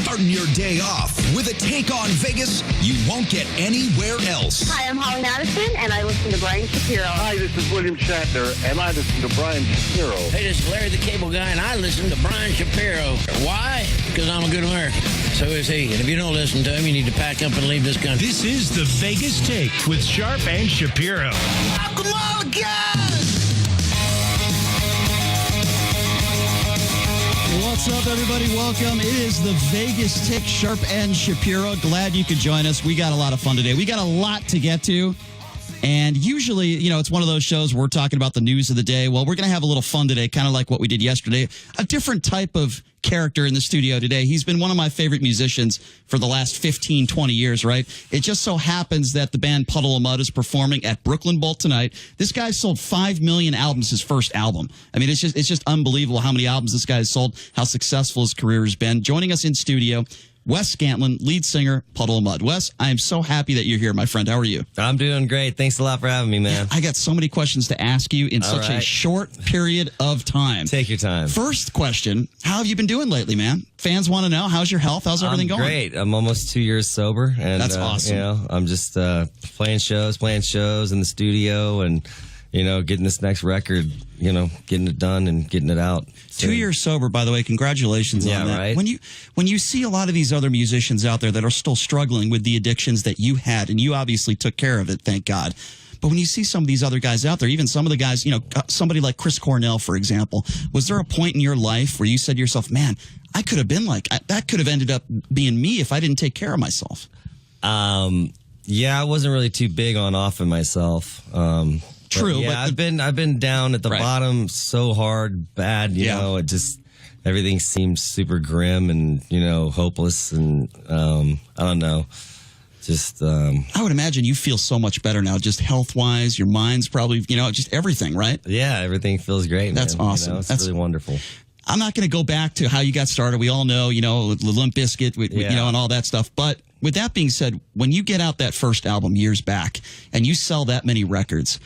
Starting your day off with a take on Vegas you won't get anywhere else. Hi, I'm Holly Madison, and I listen to Brian Shapiro. Hi, this is William Shatner, and I listen to Brian Shapiro. Hey, this is Larry the Cable Guy, and I listen to Brian Shapiro. Why? Because I'm a good American. So is he. And if you don't listen to him, you need to pack up and leave this country. This is the Vegas Take with Sharp and Shapiro. Welcome all, guys! What's up, everybody? Welcome. It is the Vegas Take, Sharp and Shapiro. Glad you could join us. We got a lot of fun today. We got a lot to get to. And usually, you know, it's one of those shows where we're talking about the news of the day. Well, we're going to have a little fun today, kind of like what we did yesterday. A different type of character in the studio today. He's been one of my favorite musicians for the last 15, 20 years, right? It just so happens that the band Puddle of Mud is performing at Brooklyn Bowl tonight. This guy sold 5 million albums, his first album. I mean, it's just unbelievable how many albums this guy has sold, how successful his career has been. Joining us in studio, Wes Scantlin, lead singer, Puddle of Mud. Wes, I am so happy that you're here, my friend. How are you? I'm doing great. Thanks a lot for having me, man. I got so many questions to ask you in such a short period of time. Take your time. First question, how have you been doing lately, man? Fans want to know, how's your health? How's everything going? Great. I'm almost 2 years sober. And, that's awesome. You know, I'm just playing shows in the studio and, you know, getting this next record, you know, getting it done and getting it out. 2 years sober, by the way. Congratulations on that. Right? When you see a lot of these other musicians out there that are still struggling with the addictions that you had, and you obviously took care of it, thank God. But when you see some of these other guys out there, even some of the guys, you know, somebody like Chris Cornell, for example, was there a point in your life where you said to yourself, man, I could have been like, that could have ended up being me if I didn't take care of myself? Yeah, I wasn't really too big on offing myself. True, yeah, I've been down at the bottom so hard, bad, you know, it just, everything seems super grim and, you know, hopeless and, I don't know, just, I would imagine you feel so much better now, just health-wise, your mind's probably, you know, just everything, right? Yeah, everything feels great, That's man. awesome. You know, it's That's really wonderful. I'm not going to go back to how you got started. We all know, you know, Limp Bizkit, you know, and all that stuff. But with that being said, when you get out that first album years back and you sell that many records,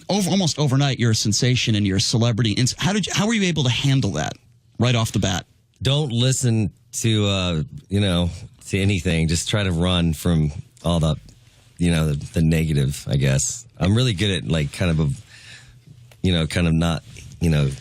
almost overnight, you're a sensation and you're a celebrity. And how were you able to handle that right off the bat? Don't listen to, you know, to anything. Just try to run from all the, you know, the negative, I guess. I'm really good at, like, kind of not, you know,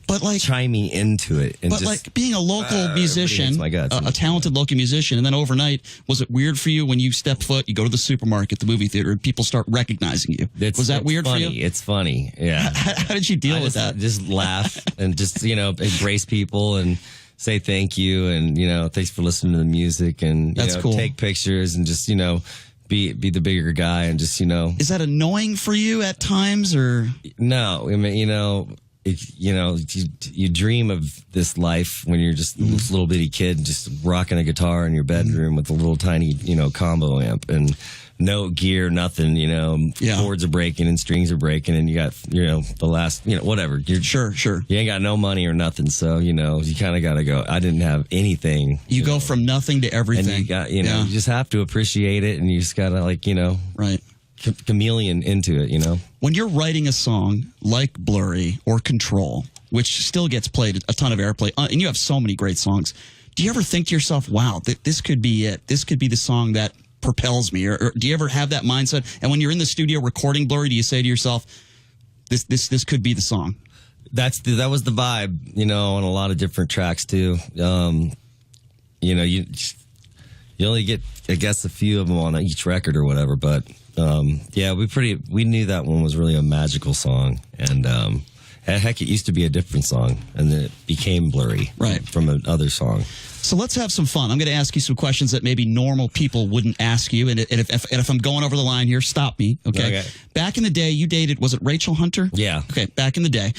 but like chiming into it. And but just, like being a local musician, a talented local musician, and then overnight, was it weird for you when you step foot, you go to the supermarket, the movie theater, and people start recognizing you? Was that weird funny. for you? It's funny, yeah. How did you deal with that? Just laugh and just, you know, embrace people and say thank you and, you know, thanks for listening to the music and, you know, cool. Take pictures and just, you know, be the bigger guy and just, you know. Is that annoying for you at times or? No, I mean, you know, you dream of this life when you're just this little bitty kid just rocking a guitar in your bedroom with a little tiny, you know, combo amp and no gear, nothing, you know, chords are breaking and strings are breaking and you got, you know, the last, you know, whatever. You're Sure. You ain't got no money or nothing. So, you know, you kind of got to go. I didn't have anything. You go from nothing to everything. And you got, you know, you just have to appreciate it and you just got to, like, you know. Right. Chameleon into it, you know. When you're writing a song like Blurry or Control, which still gets played a ton of airplay, and you have so many great songs, do you ever think to yourself, wow, this could be it? This could be the song that propels me? Or do you ever have that mindset? And when you're in the studio recording Blurry, do you say to yourself, this could be the song? That was the vibe, you know, on a lot of different tracks too. You know, you only get, I guess, a few of them on each record or whatever, but yeah, we knew that one was really a magical song, and heck, it used to be a different song, and then it became Blurry from another song. So let's have some fun. I'm going to ask you some questions that maybe normal people wouldn't ask you, and if I'm going over the line here, stop me, okay? Back in the day, you dated, was it Rachel Hunter? Yeah. Okay, back in the day.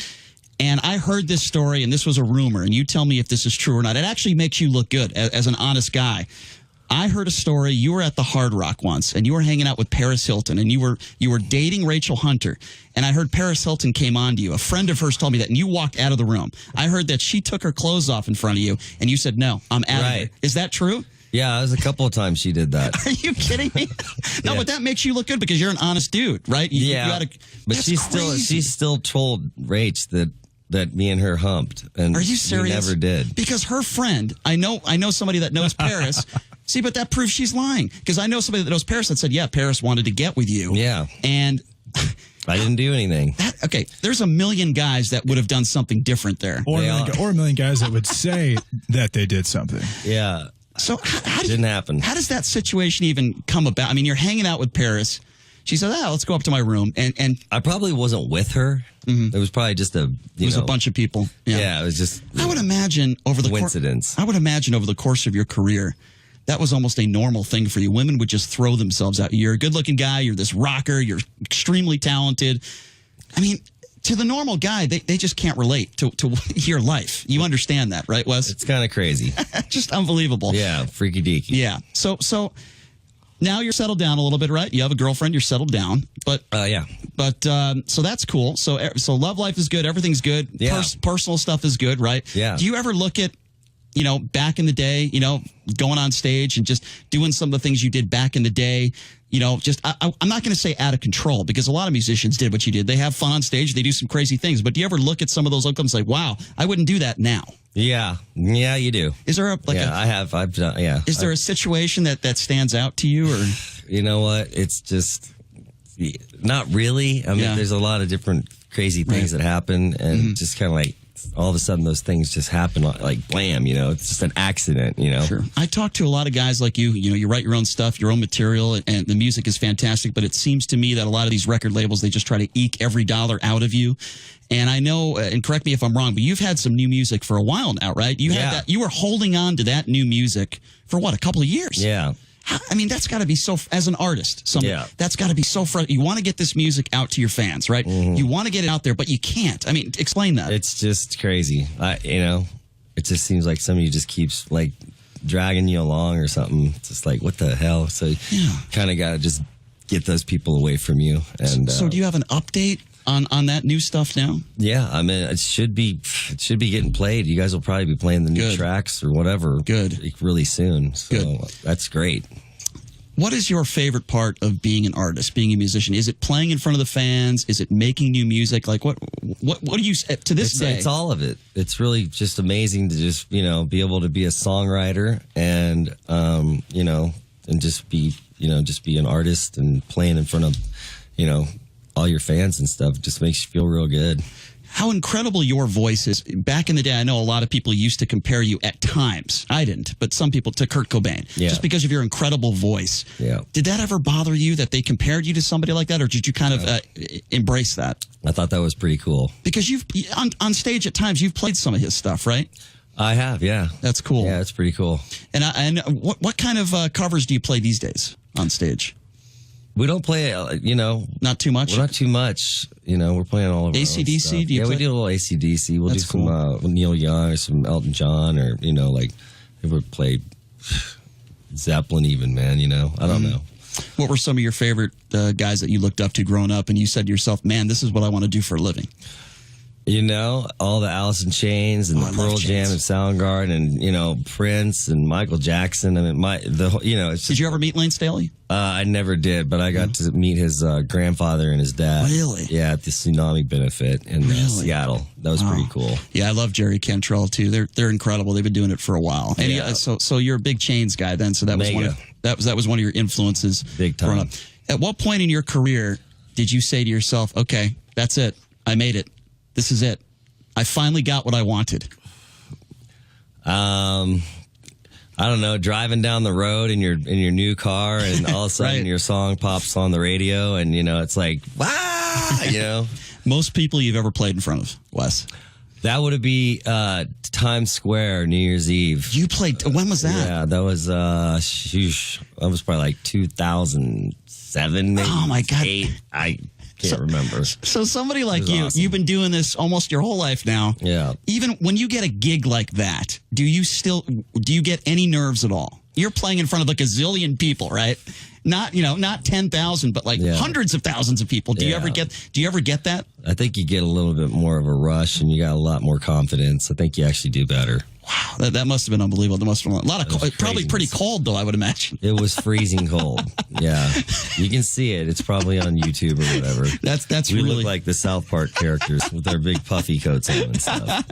And I heard this story, and this was a rumor, and you tell me if this is true or not. It actually makes you look good as an honest guy. I heard a story. You were at the Hard Rock once, and you were hanging out with Paris Hilton, and you were dating Rachel Hunter. And I heard Paris Hilton came on to you. A friend of hers told me that, and you walked out of the room. I heard that she took her clothes off in front of you, and you said, "No, I'm out of here." Is that true? Yeah, it was a couple of times she did that. Are you kidding me? No, but that makes you look good because you're an honest dude, right? But she still told Rach that that me and her humped. And Are you serious? We never did. Because her friend, I know somebody that knows Paris. See, but that proves she's lying. Because I know somebody that knows Paris that said, yeah, Paris wanted to get with you. Yeah. And I didn't do anything. Okay, there's a million guys that would have done something different there. Or a million guys that would say that they did something. Yeah. So how didn't happen. How does that situation even come about? I mean, you're hanging out with Paris. She said, let's go up to my room. And I probably wasn't with her. It was probably just a bunch of people. Yeah, it was just I would imagine over the coincidence. I would imagine over the course of your career, that was almost a normal thing for you. Women would just throw themselves at you. You're a good-looking guy. You're this rocker. You're extremely talented. I mean, to the normal guy, they just can't relate to your life. You understand that, right, Wes? It's kind of crazy. Just unbelievable. Yeah, freaky deaky. Yeah. So now you're settled down a little bit, right? You have a girlfriend. You're settled down. But yeah. But so that's cool. So love life is good. Everything's good. Yeah. Personal stuff is good, right? Yeah. Do you ever look at, back in the day, going on stage and just doing some of the things you did back in the day, I'm not going to say out of control, because a lot of musicians did what you did. They have fun on stage. They do some crazy things. But do you ever look at some of those outcomes like, wow, I wouldn't do that now? Yeah. Yeah, you do. Is there I've done, yeah. Is there a situation that stands out to you, or? You know what? It's just not really. I mean, there's a lot of different crazy things that happen, and just kind of like, all of a sudden those things just happen like blam, it's just an accident, Sure. I talk to a lot of guys like you, you write your own stuff, your own material, and the music is fantastic, but it seems to me that a lot of these record labels, they just try to eke every dollar out of you. And I know, and correct me if I'm wrong, but you've had some new music for a while now, right? You were holding on to that new music for what, a couple of years? Yeah. I mean, that's got to be so, as an artist, that's got to be so frustrating. You want to get this music out to your fans, right? Mm-hmm. You want to get it out there, but you can't. I mean, explain that. It's just crazy. It just seems like somebody just keeps like dragging you along or something. It's just like, what the hell? So kind of got to just get those people away from you. And so do you have an update on that new stuff now? Yeah, I mean, it should be getting played. You guys will probably be playing the new tracks or whatever. Really soon. So that's great. What is your favorite part of being an artist, being a musician? Is it playing in front of the fans? Is it making new music? Like what do you, to this day? It's all of it. It's really just amazing to just, be able to be a songwriter and, and just be an artist and playing in front of, all your fans and stuff. It just makes you feel real good. How incredible your voice is. Back in the day, I know a lot of people used to compare you at times. I didn't, but some people to Kurt Cobain. Yeah. Just because of your incredible voice. Yeah. Did that ever bother you that they compared you to somebody like that, or did you kind of embrace that? I thought that was pretty cool. Because you've on stage at times, you've played some of his stuff, right? I have, yeah. That's cool. Yeah, it's pretty cool. And what kind of covers do you play these days on stage? We don't play, not too much. We're not too much. We're playing all over. AC/DC? We do a little AC/DC. We'll do some Neil Young or some Elton John, or we would play Zeppelin even, man. I don't know. What were some of your favorite guys that you looked up to growing up, and you said to yourself, "Man, this is what I want to do for a living"? All the Alice in Chains and the Pearl Jam and Soundgarden and, Prince and Michael Jackson. I mean, it's just, did you ever meet Lane Staley? I never did, but I got to meet his grandfather and his dad. Really? Yeah, at the tsunami benefit in Seattle. That was pretty cool. Yeah, I love Jerry Cantrell too. They're incredible. They've been doing it for a while. And so you're a big Chains guy then. So that was that was one of your influences. Big time. At what point in your career did you say to yourself, "Okay, that's it. I made it. This is it. I finally got what I wanted"? I don't know, driving down the road in your new car, and all of a sudden your song pops on the radio, and it's like, wow, Most people you've ever played in front of, Wes? That would be Times Square, New Year's Eve. You played? When was that? Yeah, that was that was probably like 2007, maybe. Oh my God! 8. I can't remember. So somebody like you, awesome. You've been doing this almost your whole life now. Yeah. Even when you get a gig like that, do you get any nerves at all? You're playing in front of like a zillion people, right? Not 10,000, but like hundreds of thousands of people. Do you ever get that? I think you get a little bit more of a rush, and you got a lot more confidence. I think you actually do better. Wow, that must have been unbelievable. There must have been a lot of probably pretty cold though, I would imagine. It was freezing cold. Yeah, you can see it. It's probably on YouTube or whatever. That's we really look like the South Park characters with their big puffy coats on and stuff.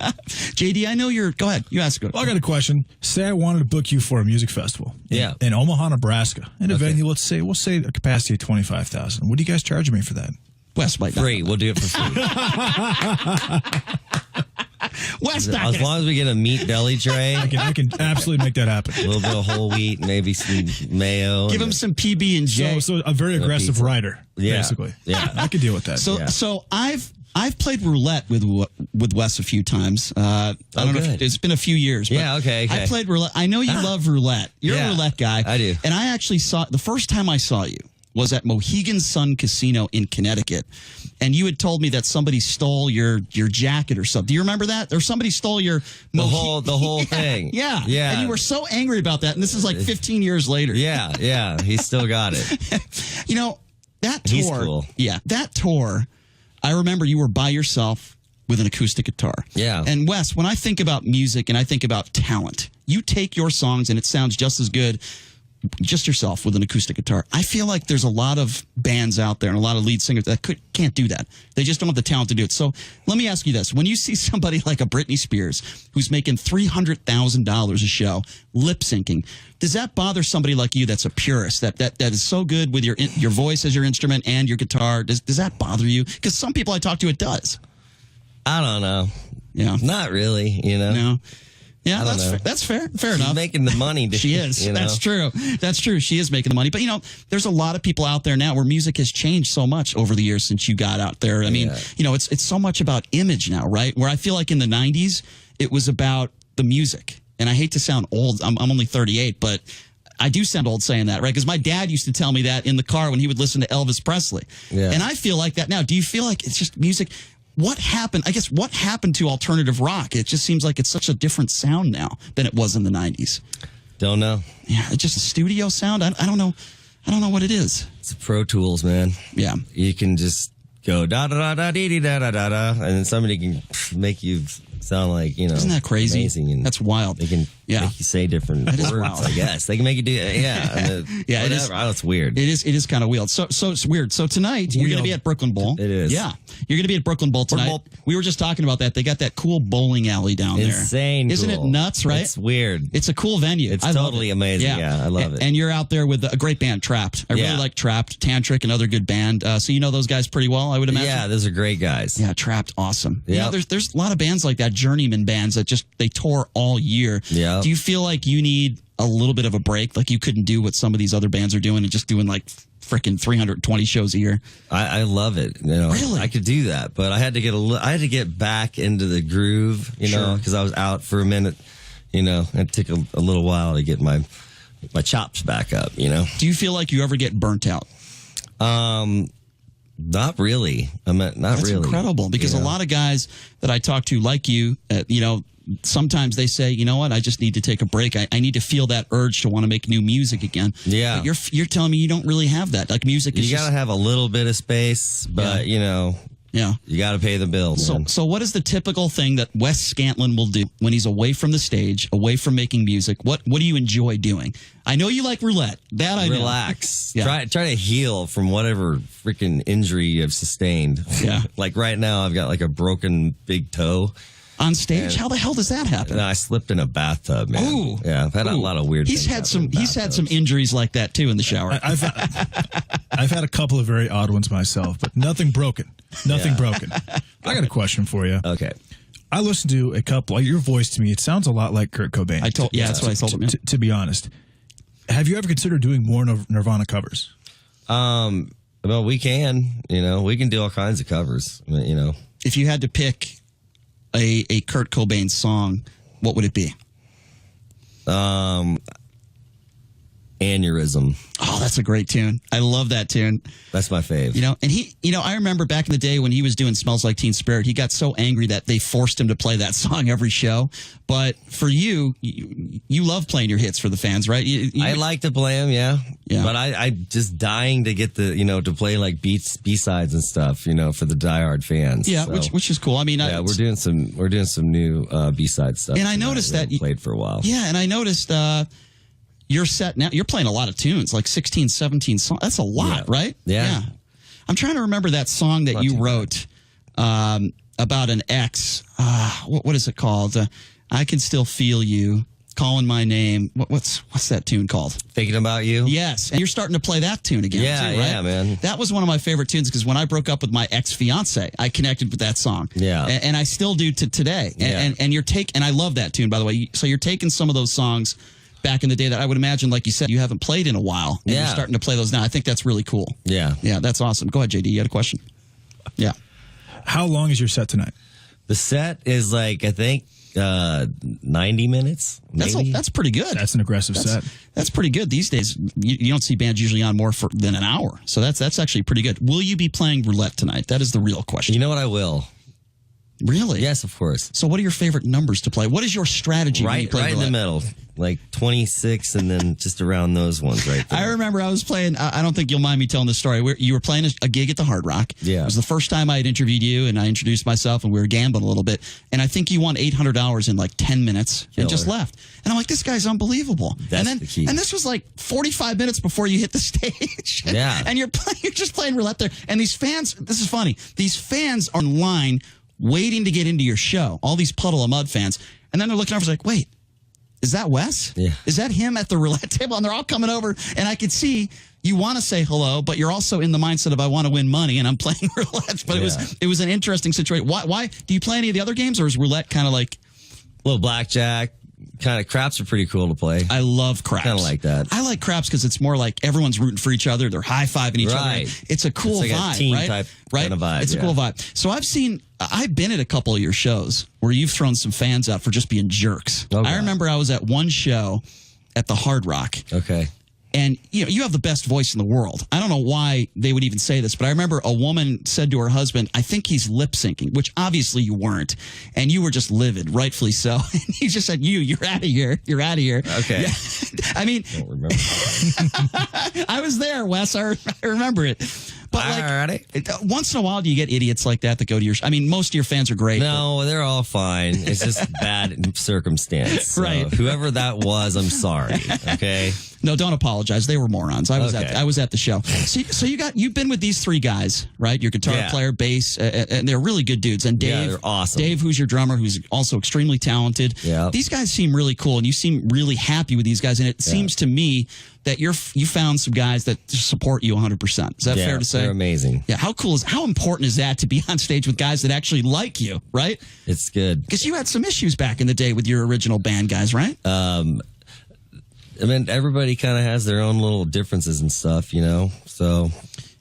JD, I know you're. Go ahead, you ask. Well, I got a question. Say I wanted to book you for a music festival. In Omaha, Nebraska, in a venue. We'll say a capacity of 25,000. What do you guys charge me for that? Wes might not. Free. We'll do it for free. Wes, as long as we get a meat deli tray. I can absolutely make that happen. A little bit of whole wheat, maybe some mayo. Give him some PB&J. So a very aggressive rider, basically. Yeah, I could deal with that. So I've played roulette with Wes a few times. I don't know if it's been a few years. But okay. I played roulette. I know you love roulette. You're a roulette guy. I do. And I actually saw the first time I saw you was at Mohegan Sun Casino in Connecticut. And you had told me that somebody stole your jacket or something. Do you remember that? Or somebody stole your the whole thing. Yeah. Yeah. And you were so angry about that. And this is like 15 years later. Yeah. He still got it. You know, that tour. He's cool. Yeah. That tour, I remember you were by yourself with an acoustic guitar. Yeah. And Wes, when I think about music and I think about talent, you take your songs and it sounds just as good just yourself with an acoustic guitar. I feel like there's a lot of bands out there and a lot of lead singers that can't do that. They just don't have the talent to do it. So let me ask you this. When you see somebody like a Britney Spears who's making $300,000 a show, lip syncing, does that bother somebody like you that's a purist, that is so good with your voice as your instrument and your guitar? Does that bother you? Because some people I talk to, it does. I don't know. Yeah. Not really, No. Yeah, know. That's fair. Fair She's enough. making the money. She is. You know? That's true. That's true. She is making the money. But, there's a lot of people out there now where music has changed so much over the years since you got out there. I mean, it's so much about image now, right? Where I feel like in the 90s, it was about the music. And I hate to sound old. I'm only 38, but I do sound old saying that, right? Because my dad used to tell me that in the car when he would listen to Elvis Presley. Yeah. And I feel like that now. Do you feel like it's just music? What happened? I guess what happened to alternative rock? It just seems like it's such a different sound now than it was in the 90s. Don't know. Yeah, it's just a studio sound. I don't know. I don't know what it is. It's Pro Tools, man. Yeah. You can just go da da da da dee dee da da da da, and then somebody can make you sound like, Isn't that crazy? Amazing. And that's wild. They can make you say different words, wild. I guess. They can make you do, yeah. Yeah, it is. It's weird. It is kind of weird. So it's weird. So tonight, you're going to be at Brooklyn Bowl. It is. Yeah. You're going to be at Brooklyn Bowl tonight. We were just talking about that. They got that cool bowling alley down there. Insane. Isn't it nuts, right? It's weird. It's a cool venue. It's totally amazing. Yeah, I love it. And you're out there with a great band, Trapped. I really like Trapped, Tantric, another good band. So you know those guys pretty well, I would imagine. Yeah, those are great guys. Yeah, Trapped, awesome. Yeah. There's a lot of bands like that, journeyman bands that they tour all year. Yeah. Do you feel like you need a little bit of a break? Like you couldn't do what some of these other bands are doing and just doing like freaking 320 shows a year? I love it. Really? I could do that, but I had to get back into the groove, because I was out for a minute. It took a little while to get my chops back up. Do you feel like you ever get burnt out? Not really. Not That's really. Incredible, because a lot of guys that I talk to, like you, sometimes they say, you know what, I just need to take a break. I need to feel that urge to want to make new music again. Yeah. But you're telling me you don't really have that. Like music is you got to have a little bit of space, but yeah. You got to pay the bills. So what is the typical thing that Wes Scantlin will do when he's away from the stage, away from making music? What do you enjoy doing? I know you like roulette. That I know. Relax. Yeah. Try to heal from whatever freaking injury you've sustained. Yeah. Like right now, I've got like a broken big toe. On stage? How the hell does that happen? I slipped in a bathtub, man. Ooh. Yeah, I've had a lot of weird things. He's had some injuries like that too in the shower. I've had a couple of very odd ones myself, but nothing broken. Nothing broken. I got a question for you. Okay. I listened to a couple. Your voice to me, it sounds a lot like Kurt Cobain. That's what I told him. To be honest, have you ever considered doing more Nirvana covers? Well, we can. We can do all kinds of covers. If you had to pick a Kurt Cobain song, what would it be? Aneurysm. Oh, that's a great tune. I love that tune. That's my fave. And I remember back in the day when he was doing Smells Like Teen Spirit, he got so angry that they forced him to play that song every show. But for you love playing your hits for the fans, right? I like to play them, yeah. Yeah. But I just dying to get to play like B-sides and stuff, for the diehard fans. Yeah, So, which is cool. I mean, we're doing some new B-side stuff. And I noticed that played for a while. Yeah, and I noticed your set now. You're playing a lot of tunes, like 16, 17 songs. That's a lot, right? Yeah. I'm trying to remember that song that you wrote about an ex. What is it called? I Can Still Feel You. Calling My Name. What's that tune called? Thinking About You? Yes. And you're starting to play that tune again, too, right? Yeah, man. That was one of my favorite tunes because when I broke up with my ex-fiance, I connected with that song. Yeah. And I still do to today. And you're and I love that tune, by the way. So you're taking some of those songs back in the day that I would imagine, like you said, you haven't played in a while. And you're starting to play those now. I think that's really cool. Yeah. Yeah, that's awesome. Go ahead, JD. You had a question? Yeah. How long is your set tonight? The set is I think 90 minutes. That's pretty good. That's an aggressive set. That's pretty good these days. You don't see bands usually on more than an hour, so that's actually pretty good. Will you be playing roulette tonight? That is the real question. You know what? I will. Really? Yes, of course. So, what are your favorite numbers to play? What is your strategy? When you play right in the middle, like 26, and then just around those ones right there. I remember I was playing. I don't think you'll mind me telling this story. You were playing a gig at the Hard Rock. Yeah. It was the first time I had interviewed you, and I introduced myself, and we were gambling a little bit. And I think you won $800 in like 10 minutes and just left. And I'm like, this guy's unbelievable. That's the key. And this was like 45 minutes before you hit the stage. Yeah. And you're just playing roulette there. And these fans, this is funny. These fans are in line waiting to get into your show. All these Puddle of Mud fans. And then they're looking over like, wait, is that Wes? Yeah. Is that him at the roulette table? And they're all coming over. And I could see you want to say hello, but you're also in the mindset of I want to win money and I'm playing roulette. But it was an interesting situation. Why do you play any of the other games, or is roulette kind of like a little blackjack? Kind of craps are pretty cool to play. I love craps. Kind of like that. I like craps because it's more like everyone's rooting for each other. They're high-fiving each other. It's a cool it's like vibe, a team right? type right? kind of vibe. It's a cool vibe. So I've been at a couple of your shows where you've thrown some fans out for just being jerks. Oh, I remember I was at one show at the Hard Rock. Okay. And you have the best voice in the world. I don't know why they would even say this, but I remember a woman said to her husband, I think he's lip syncing, which obviously you weren't. And you were just livid, rightfully so. And he just said, you're out of here. You're out of here. Okay. Yeah. I mean, I don't remember. I was there, Wes. I remember it. But once in a while, do you get idiots like that go to your I mean, most of your fans are great. No, they're all fine. It's just bad circumstance. So right. Whoever that was, I'm sorry. Okay. No, don't apologize. They were morons. I was at the show. So you've been with these three guys, right? Your guitar player, bass, and they're really good dudes. And Dave, they're awesome. Dave, who's your drummer, who's also extremely talented. Yeah. These guys seem really cool, and you seem really happy with these guys. And it seems to me that you found some guys that support you 100%. Is that fair to say? They're amazing. Yeah. How important is that to be on stage with guys that actually like you, right? It's good. Because you had some issues back in the day with your original band guys, right? I mean, everybody kind of has their own little differences and stuff, so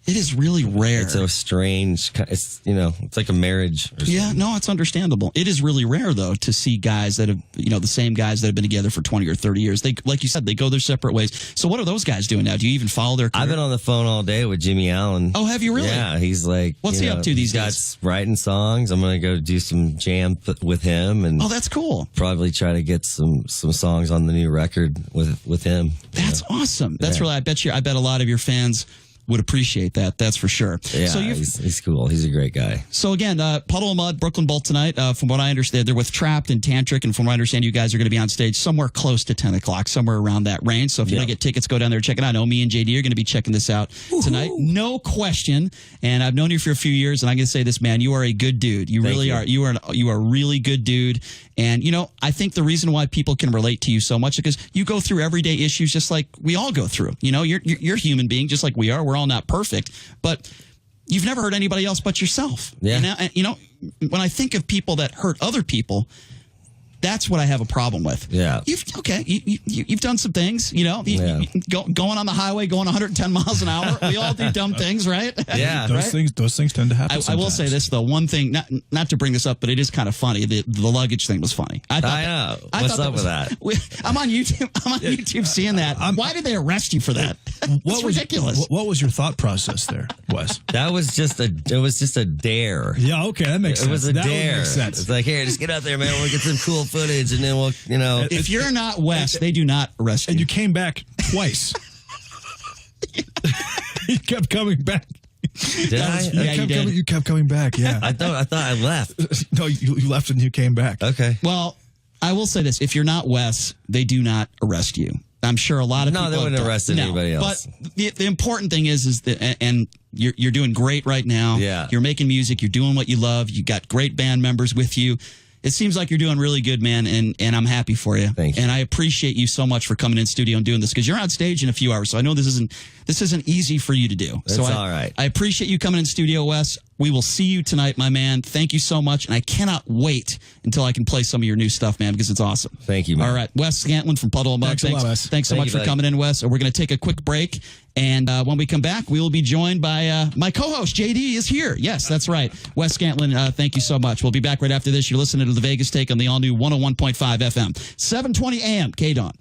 it is really rare. It's so strange. It's, it's like a marriage. Yeah, no, it's understandable. It is really rare, though, to see guys that have, the same guys that have been together for 20 or 30 years. They, like you said, they go their separate ways. So what are those guys doing now? Do you even follow their career? I've been on the phone all day with Jimmy Allen. Oh, have you really? Yeah, he's like, what's he up to these days? He's writing songs. I'm going to go do some jam with him. And oh, that's cool. Probably try to get some songs on the new record with him. That's awesome. That's really, I bet a lot of your fans would appreciate that. That's for sure. Yeah, so he's cool. He's a great guy. So again, Puddle of Mud, Brooklyn Bolt tonight. From what I understand, they're with Trapped and Tantric, and from what I understand, you guys are going to be on stage somewhere close to 10 o'clock, somewhere around that range. So if you want to get tickets, go down there and check it out. I know me and JD are going to be checking this out tonight. No question. And I've known you for a few years, and I'm going to say this, man, you are a good dude. You really are. You are a really good dude. And, I think the reason why people can relate to you so much is because you go through everyday issues just like we all go through. You're a human being just like we are. We're all not perfect, but you've never hurt anybody else but yourself. Yeah. And when I think of people that hurt other people, that's what I have a problem with. Yeah. You've done some things, going on the highway, going 110 miles an hour. We all do dumb things, right? Yeah. Those things tend to happen. I will say this though. One thing, not to bring this up, but it is kind of funny. The luggage thing was funny. I know. What's up with that? I'm on YouTube. I'm on YouTube seeing that. Why did they arrest you for that? It's ridiculous. What was your thought process there, Wes? That was just a dare. Yeah. Okay. That makes sense. It was a dare. Sense. It's like, here, just get out there, man. We'll get some cool footage, and then we'll, If you're not Wes, they do not arrest you. And you came back twice. He kept coming back. Did I? You kept coming back. Yeah. I thought I left. No, you left and you came back. Okay. Well, I will say this: if you're not Wes, they do not arrest you. I'm sure a lot of people. No, they wouldn't arrest anybody else. But the important thing is that, and you're doing great right now. Yeah. You're making music. You're doing what you love. You got great band members with you. It seems like you're doing really good, man, and I'm happy for you. Thank you. And I appreciate you so much for coming in studio and doing this because you're on stage in a few hours. So I know this isn't easy for you to do. That's all right. I appreciate you coming in studio, Wes. We will see you tonight, my man. Thank you so much, and I cannot wait until I can play some of your new stuff, man, because it's awesome. Thank you, man. All right, Wes Scantlin from Puddle and Mug. Thanks so much for coming in, Wes. We're going to take a quick break, and when we come back, we will be joined by my co-host, JD, is here. Yes, that's right. Wes Scantlin, thank you so much. We'll be back right after this. You're listening to The Vegas Take on the all-new 101.5 FM, 720 AM, KDWN.